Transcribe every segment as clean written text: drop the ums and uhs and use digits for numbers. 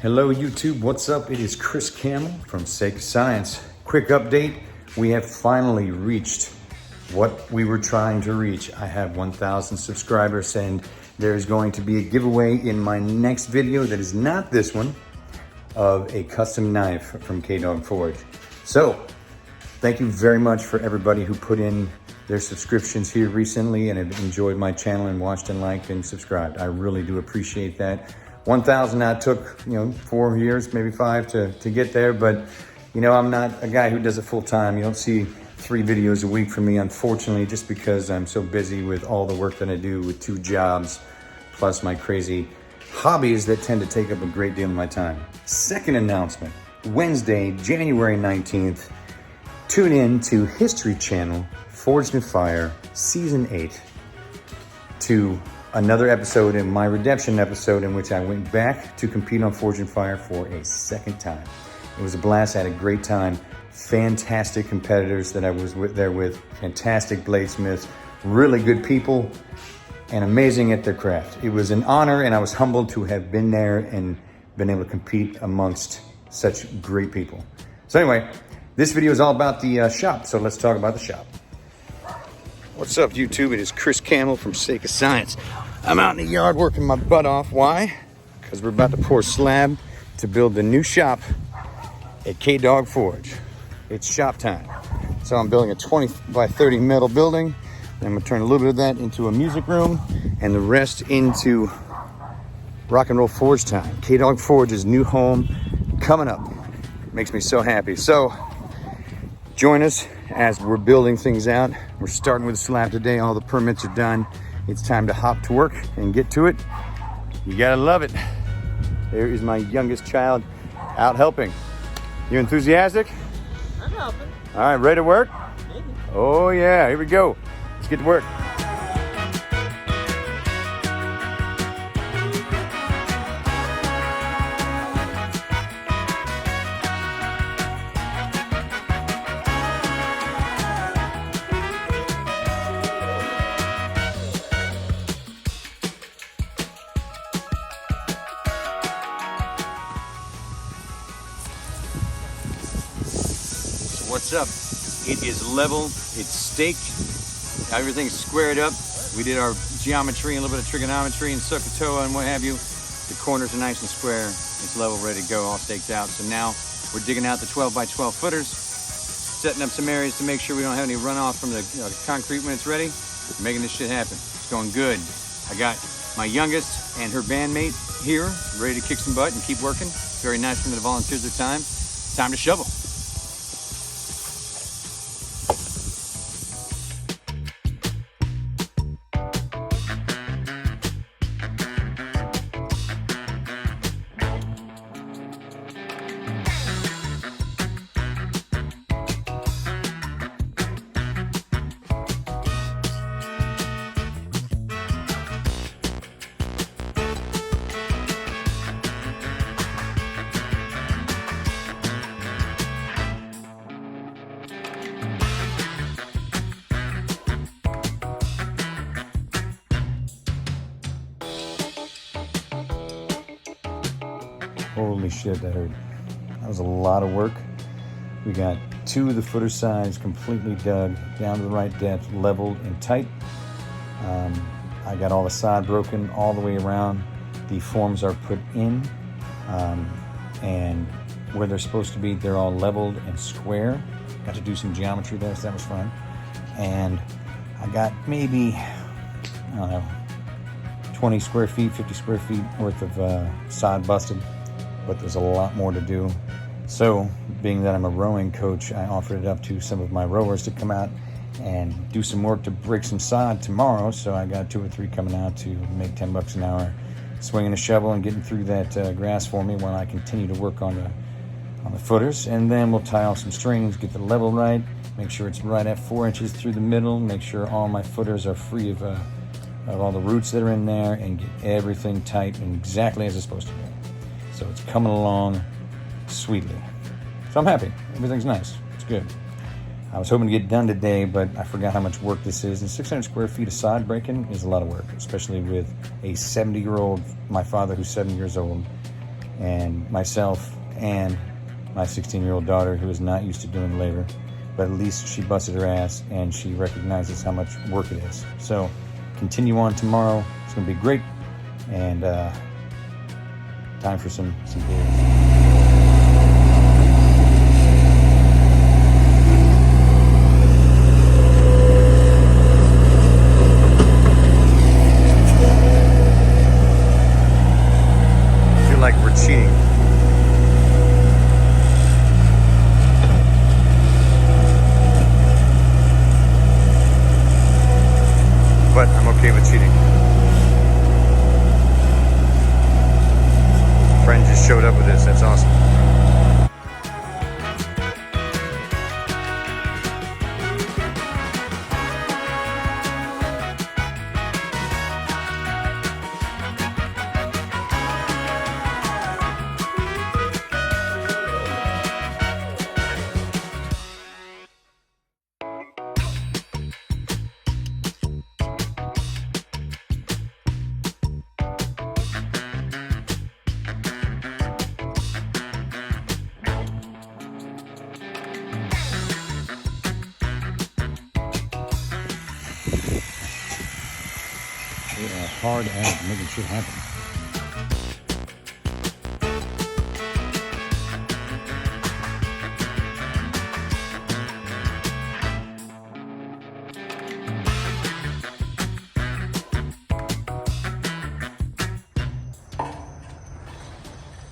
Hello YouTube, what's up? It is Chris Campbell from Sake Science. Quick update, we have finally reached what we were trying to reach. I have 1,000 subscribers and there's going to be a giveaway in my next video that is not this one, of a custom knife from K-Dog Forge. So, thank you very much for everybody who put in their subscriptions here recently and have enjoyed my channel and watched and liked and subscribed. I really do appreciate that. 1,000 now took, 4 years, maybe 5 to get there, but I'm not a guy who does it full time. You don't see 3 videos a week from me, unfortunately, just because I'm so busy with all the work that I do with 2 jobs, plus my crazy hobbies that tend to take up a great deal of my time. Second announcement, Wednesday, January 19th, tune in to History Channel, Forged in Fire, Season 8, to another episode in my redemption episode in which I went back to compete on Forged in Fire for a second time. It was a blast, I had a great time. Fantastic competitors that I was there with, fantastic bladesmiths, really good people, and amazing at their craft. It was an honor and I was humbled to have been there and been able to compete amongst such great people. So anyway, this video is all about the shop, so let's talk about the shop. What's up YouTube? It is Chris Campbell from Sake Science. I'm out in the yard working my butt off. Why? Because we're about to pour slab to build the new shop at K-Dog Forge. It's shop time. So I'm building a 20 by 30 metal building. And I'm gonna turn a little bit of that into a music room and the rest into rock and roll forge time. K-Dog Forge's new home coming up. Makes me so happy. So join us as we're building things out. We're starting with a slab today. All the permits are done. It's time to hop to work and get to it. You gotta love it. There is my youngest child out helping. You enthusiastic? I'm helping. All right, ready to work? Maybe. Oh yeah, here we go. Let's get to work. What's up? It is level, it's staked, everything's squared up. We did our geometry and a little bit of trigonometry and SOHCAHTOA and what have you. The corners are nice and square. It's level, ready to go, all staked out. So now we're digging out the 12 by 12 footers, setting up some areas to make sure we don't have any runoff from the concrete when it's ready, making this shit happen. It's going good. I got my youngest and her bandmate here, ready to kick some butt and keep working. Very nice for them to volunteer their time. Time to shovel. Holy shit, that was a lot of work. We got 2 of the footer sides completely dug down to the right depth, leveled and tight. I got all the sod broken all the way around. The forms are put in, and where they're supposed to be, they're all leveled and square. Got to do some geometry there, so that was fun. And I got maybe, I don't know, 20 square feet, 50 square feet worth of sod busted. But there's a lot more to do. So, being that I'm a rowing coach, I offered it up to some of my rowers to come out and do some work to break some sod tomorrow. So I got 2 or 3 coming out to make 10 bucks an hour, swinging a shovel and getting through that grass for me while I continue to work on the footers. And then we'll tie off some strings, get the level right, make sure it's right at 4 inches through the middle, make sure all my footers are free of all the roots that are in there, and get everything tight and exactly as it's supposed to be. So it's coming along sweetly. So I'm happy. Everything's nice. It's good. I was hoping to get it done today, but I forgot how much work this is. And 600 square feet of sod breaking is a lot of work, especially with a 70-year-old, my father who's 70 years old, and myself and my 16-year-old daughter, who is not used to doing labor, but at least she busted her ass and she recognizes how much work it is. So continue on tomorrow. It's gonna be great. And time for some beers. Like we're cheating. But I'm okay with cheating. Friend just showed up with this. That's awesome. They are hard at making shit happen.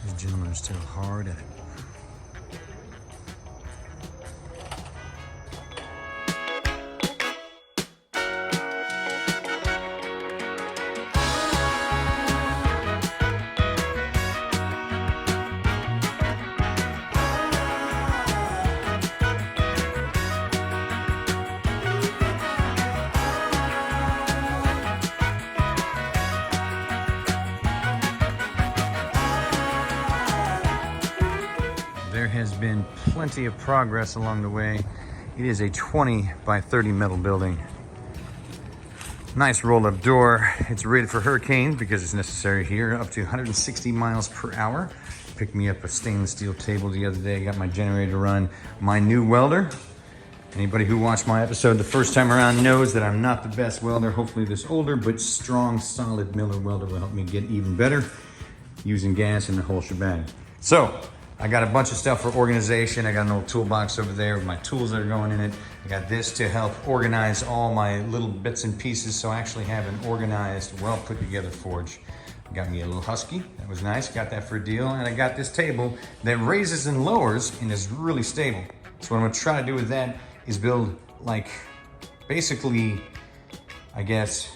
These gentlemen are still hard at it. There has been plenty of progress along the way. It is a 20 by 30 metal building. Nice roll-up door. It's rated for hurricane because it's necessary here, up to 160 miles per hour. Picked me up a stainless steel table the other day. Got my generator to run my new welder. Anybody who watched my episode the first time around knows that I'm not the best welder. Hopefully this older but strong, solid Miller welder will help me get even better using gas and the whole shebang. So, I got a bunch of stuff for organization. I got an old toolbox over there with my tools that are going in it. I got this to help organize all my little bits and pieces, so I actually have an organized, well put together forge. Got me a little Husky, that was nice, got that for a deal. And I got this table that raises and lowers and is really stable. So what I'm gonna try to do with that is build like, basically, I guess,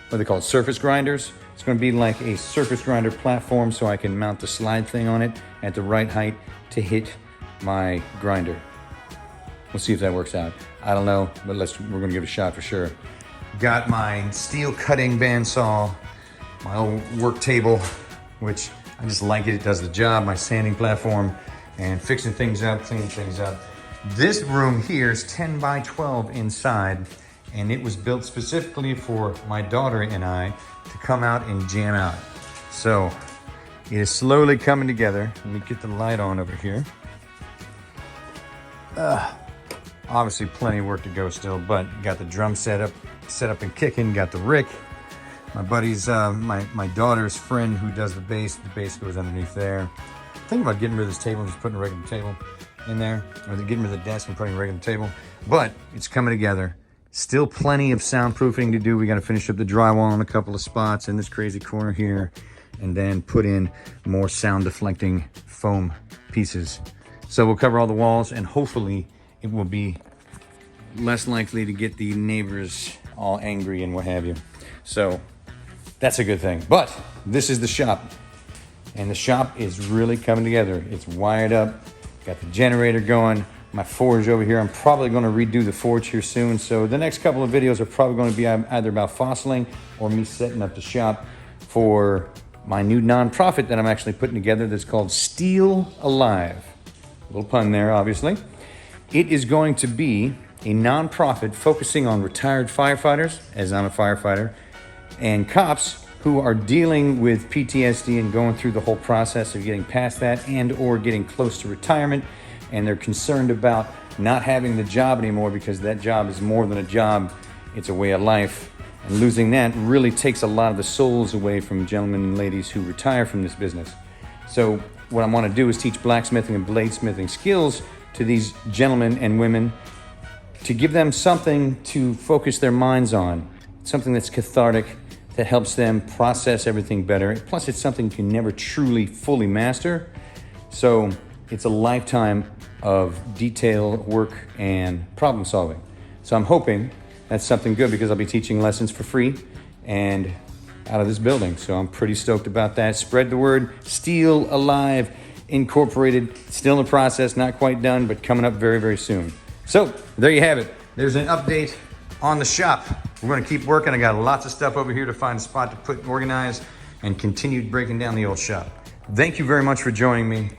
what are they called, surface grinders? It's gonna be like a surface grinder platform so I can mount the slide thing on it at the right height to hit my grinder. We'll see if that works out. I don't know, but we're gonna give it a shot for sure. Got my steel cutting bandsaw, my old work table, which I just like it, it does the job, my sanding platform, and fixing things up, cleaning things up. This room here is 10 by 12 inside, and it was built specifically for my daughter and I to come out and jam out. So it is slowly coming together. Let me get the light on over here. Obviously plenty of work to go still, but got the drum set up and kicking, got the Rick. My buddy's, my daughter's friend who does the bass goes underneath there. Thinking about getting rid of this table and just putting a regular table in there, or getting rid of the desk and putting a regular table, but it's coming together. Still plenty of soundproofing to do. We got to finish up the drywall in a couple of spots in this crazy corner here, and then put in more sound deflecting foam pieces. So we'll cover all the walls, and hopefully it will be less likely to get the neighbors all angry and what have you. So that's a good thing. But this is the shop, and the shop is really coming together. It's wired up, got the generator going. My forge over here, I'm probably going to redo the forge here soon. So the next couple of videos are probably going to be either about fossiling or me setting up the shop for my new nonprofit that I'm actually putting together that's called Steel Alive. A little pun there, obviously. It is going to be a nonprofit focusing on retired firefighters, as I'm a firefighter, and cops who are dealing with PTSD and going through the whole process of getting past that and or getting close to retirement, and they're concerned about not having the job anymore because that job is more than a job, it's a way of life. And losing that really takes a lot of the souls away from gentlemen and ladies who retire from this business. So what I want to do is teach blacksmithing and bladesmithing skills to these gentlemen and women to give them something to focus their minds on, something that's cathartic, that helps them process everything better. Plus, it's something you can never truly, fully master. So it's a lifetime of detail work and problem solving. So I'm hoping that's something good because I'll be teaching lessons for free and out of this building. So I'm pretty stoked about that. Spread the word. Steel Alive Incorporated, still in the process, not quite done, but coming up very, very soon. So there you have it. There's an update on the shop. We're gonna keep working. I got lots of stuff over here to find a spot to put and organize and continue breaking down the old shop. Thank you very much for joining me.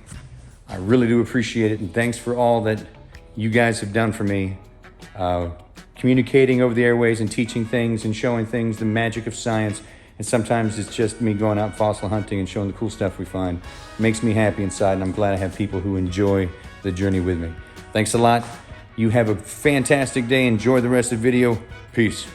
I really do appreciate it. And thanks for all that you guys have done for me. Communicating over the airways and teaching things and showing things, the magic of science. And sometimes it's just me going out fossil hunting and showing the cool stuff we find. It makes me happy inside, and I'm glad I have people who enjoy the journey with me. Thanks a lot. You have a fantastic day. Enjoy the rest of the video. Peace.